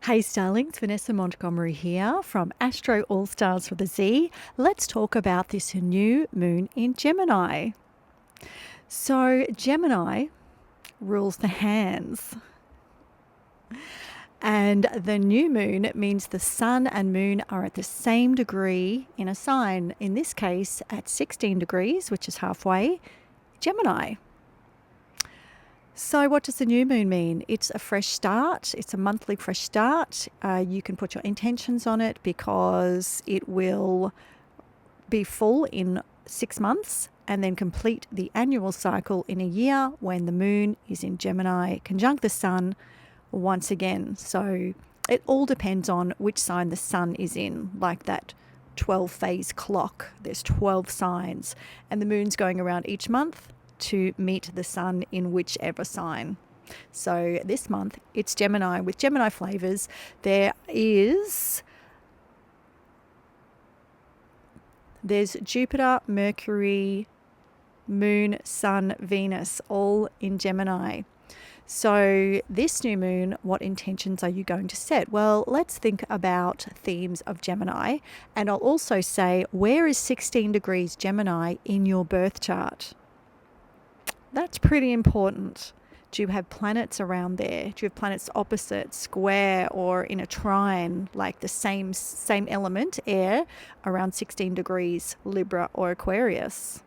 Hey Starlings, Vanessa Montgomery here from Astro All-Starz with a Z. Let's talk about this new moon in Gemini. So Gemini rules the hands. And the new moon means the sun and moon are at the same degree in a sign. In this case, at 16 degrees, which is halfway, Gemini. So what does the new moon mean? It's a fresh start. It's a monthly fresh start. You can put your intentions on it because it will be full in 6 months and then complete the annual cycle in a year when the moon is in Gemini, conjunct the sun once again. So it all depends on which sign the sun is in, like that 12 phase clock. There's 12 signs and the moon's going around each month to meet the sun in whichever sign. So this month it's Gemini with Gemini flavors. There's Jupiter, Mercury, Moon, Sun, Venus, all in Gemini. So this new moon, what intentions are you going to set? Well, let's think about themes of Gemini. And I'll also say, where is 16 degrees Gemini in your birth chart? That's pretty important. Do you have planets around there? Do you have planets opposite, square, or in a trine, like the same element, air, around 16 degrees, Libra or Aquarius?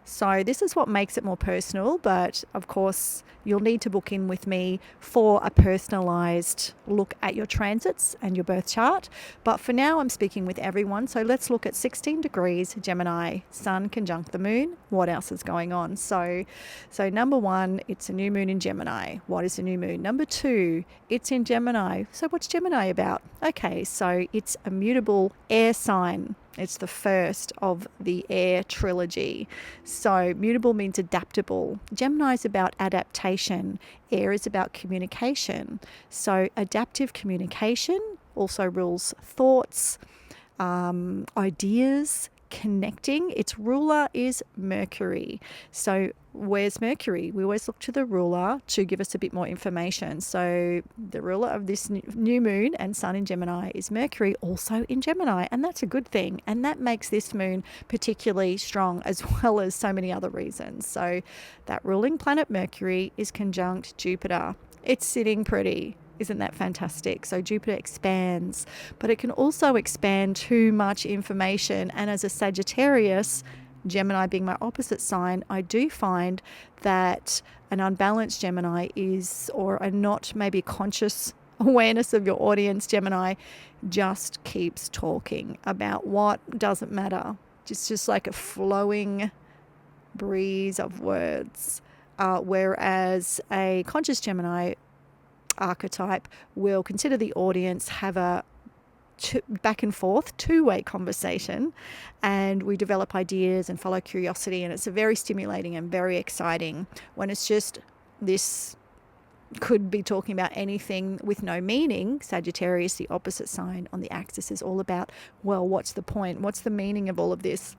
So this is what makes it more personal, but of course you'll need to book in with me for a personalized look at your transits and your birth chart. But for now I'm speaking with everyone. So let's look at 16 degrees Gemini, sun conjunct the moon. What else is going on? So number one, it's a new moon in Gemini. What is a new moon? Number two, it's in Gemini. So what's Gemini about? Okay, so it's a mutable air sign. It's the first of the air trilogy. So mutable means adaptable. Gemini is about adaptation. Air is about communication. So adaptive communication also rules thoughts, ideas, connecting. Its ruler is Mercury. So where's Mercury? We always look to the ruler to give us a bit more information. So the ruler of this new moon and sun in Gemini is Mercury, also in Gemini, and that's a good thing. And that makes this moon particularly strong, as well as so many other reasons. So that ruling planet Mercury is conjunct Jupiter. It's sitting pretty. Isn't that fantastic? So Jupiter expands, but it can also expand too much information. And as a Sagittarius, Gemini being my opposite sign, I do find that an unbalanced Gemini is, or a not maybe conscious awareness of your audience, Gemini just keeps talking about what doesn't matter. Just like a flowing breeze of words. Whereas a conscious Gemini archetype will consider the audience, have a back and forth two-way conversation, and we develop ideas and follow curiosity, and it's a very stimulating and very exciting. When it's just this could be talking about anything with no meaning. Sagittarius, the opposite sign on the axis, is all about, well, what's the point? What's the meaning of all of this?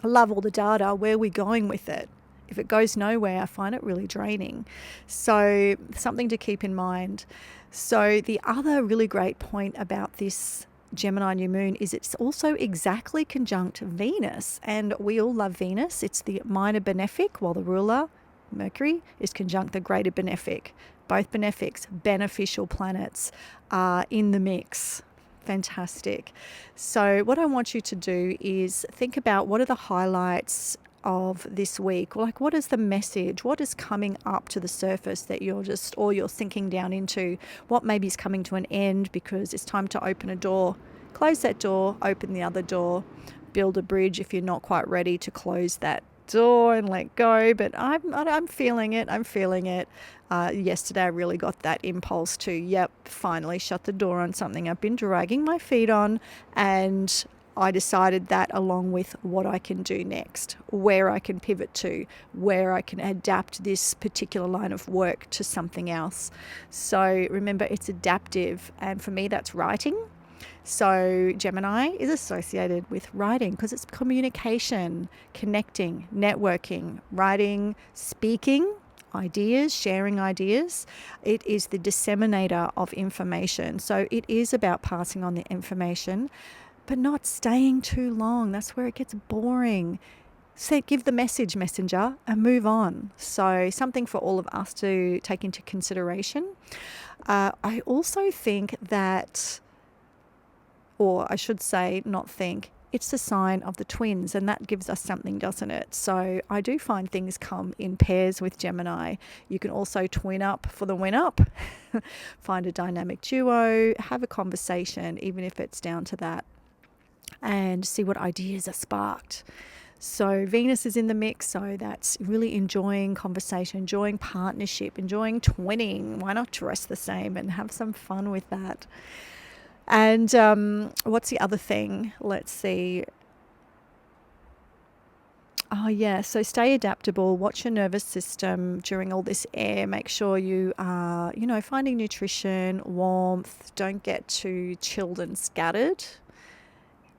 I love all the data. Where are we going with it? If it goes nowhere, I find it really draining. So something to keep in mind. So the other really great point about this Gemini new moon is it's also exactly conjunct Venus. And we all love Venus. It's the minor benefic, while the ruler, Mercury, is conjunct the greater benefic. Both benefics, beneficial planets, are in the mix. Fantastic. So what I want you to do is think about what are the highlights of this week. Like, what is the message? What is coming up to the surface that you're sinking down into? What maybe is coming to an end because it's time to open a door? Close that door, open the other door, build a bridge if you're not quite ready to close that door and let go. But I'm feeling it. Yesterday I really got that impulse to, finally shut the door on something I've been dragging my feet on, and I decided that, along with what I can do next, where I can pivot to, where I can adapt this particular line of work to something else. So remember, it's adaptive, and for me that's writing. So Gemini is associated with writing because it's communication, connecting, networking, writing, speaking. ideas, sharing ideas. It is the disseminator of information. So it is about passing on the information, but not staying too long. That's where it gets boring. Say, give the message, messenger, and move on. So something for all of us to take into consideration. I also think that, or I should say, not think, it's the sign of the twins, and that gives us something, doesn't it? So I do find things come in pairs with Gemini. You can also twin up for the win up, find a dynamic duo, have a conversation, even if it's down to that, and see what ideas are sparked. So Venus is in the mix, so that's really enjoying conversation, enjoying partnership, enjoying twinning. Why not dress the same and have some fun with that? And what's the other thing? Let's see. Oh, yeah. So stay adaptable. Watch your nervous system during all this air. Make sure you are, finding nutrition, warmth. Don't get too chilled and scattered.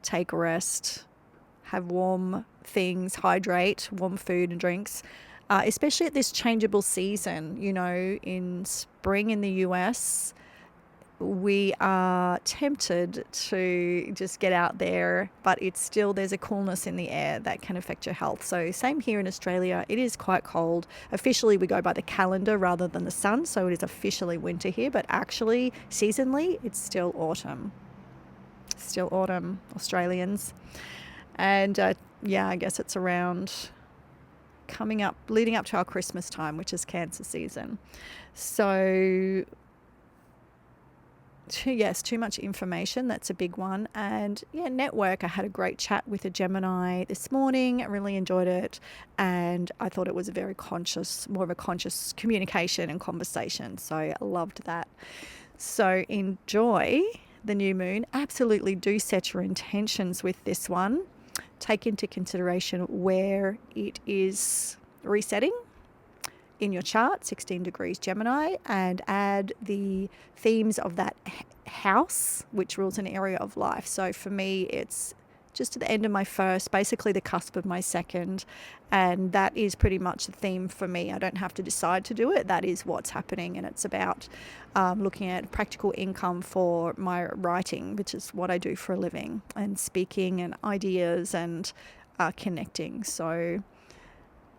Take rest. Have warm things. Hydrate. Warm food and drinks. Especially at this changeable season. In spring in the US, we are tempted to just get out there, but there's a coolness in the air that can affect your health. So same here in Australia, it is quite cold. Officially, we go by the calendar rather than the sun, so it is officially winter here, but actually, seasonally, it's still autumn. Still autumn, Australians. And I guess it's around leading up to our Christmas time, which is Cancer season. So too much information. That's a big one. And network. I had a great chat with a Gemini this morning. I really enjoyed it. And I thought it was more of a conscious communication and conversation. So I loved that. So enjoy the new moon. Absolutely do set your intentions with this one. Take into consideration where it is resetting in your chart, 16 degrees Gemini, and add the themes of that house, which rules an area of life. So for me, it's just at the end of my first, basically the cusp of my second, and that is pretty much the theme for me. I don't have to decide to do it. That is what's happening, and it's about looking at practical income for my writing, which is what I do for a living, and speaking and ideas and connecting. So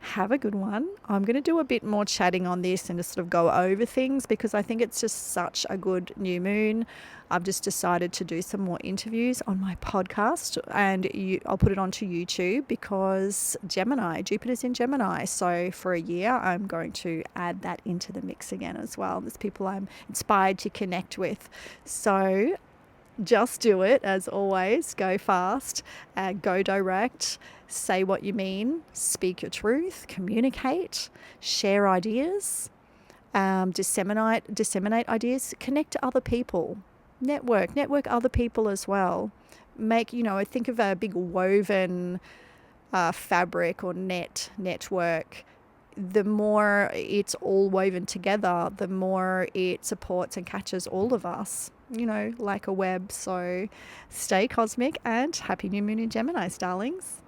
have a good one. I'm going to do a bit more chatting on this and just sort of go over things because I think it's just such a good new moon. I've just decided to do some more interviews on my podcast, and I'll put it onto YouTube because Jupiter's in Gemini. So for a year, I'm going to add that into the mix again as well. There's people I'm inspired to connect with. So just do it, as always. Go fast, go direct, say what you mean, speak your truth, communicate, share ideas, disseminate ideas, connect to other people, network other people as well. Think of a big woven fabric or network. The more it's all woven together, the more it supports and catches all of us, like a web. So stay cosmic and happy new moon in Gemini, Starlings.